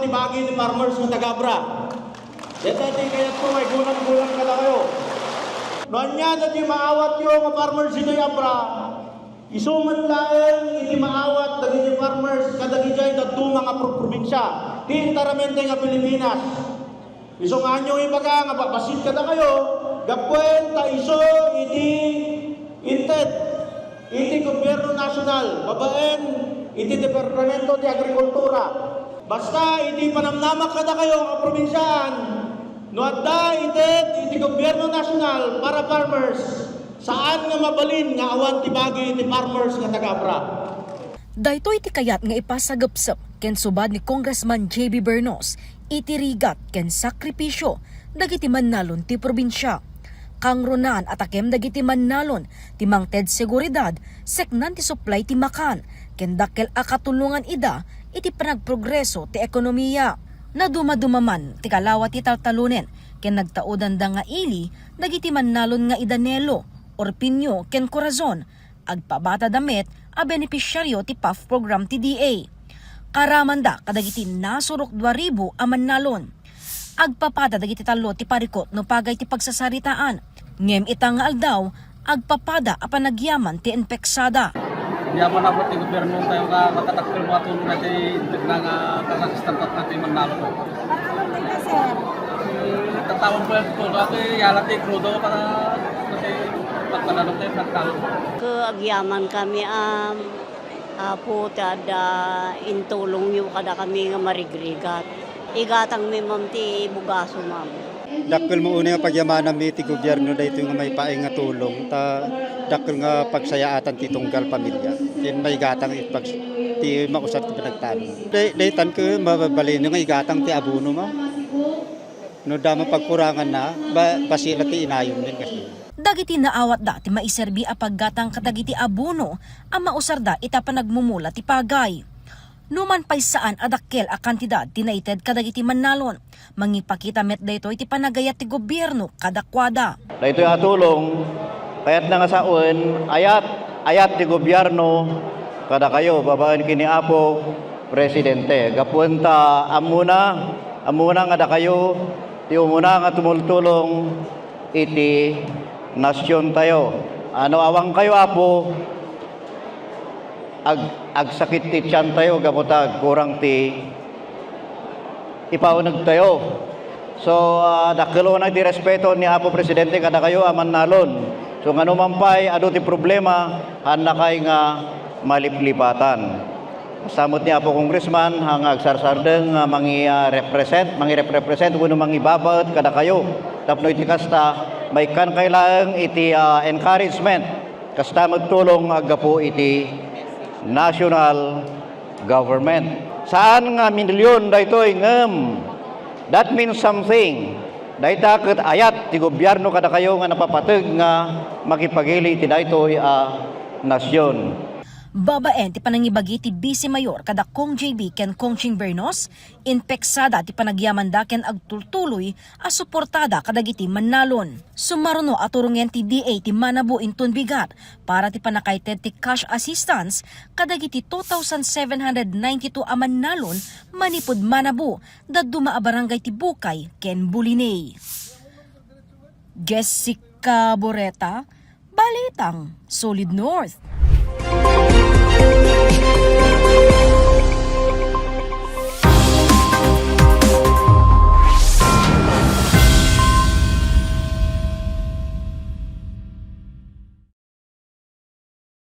awan ti bagi ni farmers nga tagabra. Dito di kaya po may gulang-gulang ka na kayo. Noon niya na di maawat yung mga farmers dito yabra. Isuman lang iti maawat dagiti farmers kadagi jay dadto mga probinsya. Di taramente nga Pilipinas. Isong anyo ibaga nga basit ka na kayo. Gapwen ta iso iti intet iti gobyerno nasyonal. Babaen iti Departamento de Agrikultura. Basta iti panamnamak ka na kayo nga probinsyan. No adda iti gobyerno nasyonal para farmers. Saan nga mabalin nga awan ti bagi ti farmers nga tagabra. Daytoy iti kayat nga ipasagapsap ken subad ni Congressman J.B. Bernos iti rigat ken sakripisyo dagiti mannalon ti probinsya. Kang runan atakem dagiti mannalon ti mangted seguridad seknan ti supply ti makan ken dakkel a katulungan ida iti panagprogreso ti ekonomiya. Nadumadumaman ti kalawat ti taltalunen ken nagtaudan da nga ili dagiti mannalon nga idanelo Orpinyo ken Corazon agpabata damit a benepisyaryo ti PAF program ti DA. Karamanda kadagiti nasurok 2,000 a mannalon. Agpapada dagiti talo ti parikot no pagay ti pagsasaritaan. Ngem itang nga aldaw agpapada a panagyaman ti enpeksada. Yaman na po ti gobyerno tayo ka katatakil mo atong natin nga kakakistantat natin mannalo po. Tatawag po yan po. Kasi yalati krudo para pagpananong tayo nagtalo. Keagyaman kami po tada intulong yung kada kami nga marigrigat. Igatang mi ma'am ti bugaso ma'am. Dakkel mo una nga pagyamanan mi ti gobyerno daytoy nga may paay nga tulong ta dakkel nga pagsayaatan ti tunggal pamilya. Ken may gatang ipag ti mausat ti pinagtalo. Daytan ko mababalin nga igatang ti abono mo. No dama pagkurangan na basila ti inayon din kasi. Dagiti naawat da ti maiserbi a paggatang kadagiti abono ang mausarda ita panagmumula ti pagay. Numan pay saan adakkel a kantidad tinaited kadagiti mannalon. Mangipakita met daytoy ti panagayat ti gobyerno kadakwada. Daytoy atulong kayat na nga saon ayat ti gobyerno kada kayo babaan kini Apo Presidente. Gapunta amuna nga da kayo ti umuna nga tumultulong iti nasyon tayo. Ano awang kayo Apo agsakit ti tiyan tayo gamutag kurang ti ipaunag tayo. So dakelo na ti respeto ni Apo Presidente kada kayo aman nalon. So ngano man pay adu ti problema handa kay nga maliplipatan. Samot ni Apo Congressman hang agsarsardeng mangi represent kuno mangi babaet kada kayo. Tapno iti kasta may kan kailang iti encouragement kasta magtulong agapo iti national government. Saan nga milyon daytoy ngem? That means something. Dayta ket ayat ti gobyerno kada kayo nga napapateg nga makipagili ti daytoy nasyon. Babaen ti panangibagi ti Vice Mayor kada Kong JB ken Kong Ching Bernos, inpeksada ti panagyaman da ken agtultuloy a suportada kadagiti mannalon. Sumaruno aturungen ti DA ti Manabo inton bigat para ti panakaited ti cash assistance kadagiti 2,792 a mannalon manipud Manabo daduma a barangay ti Bukay ken Buliney. Jessica Boreta, Balitang Solid North.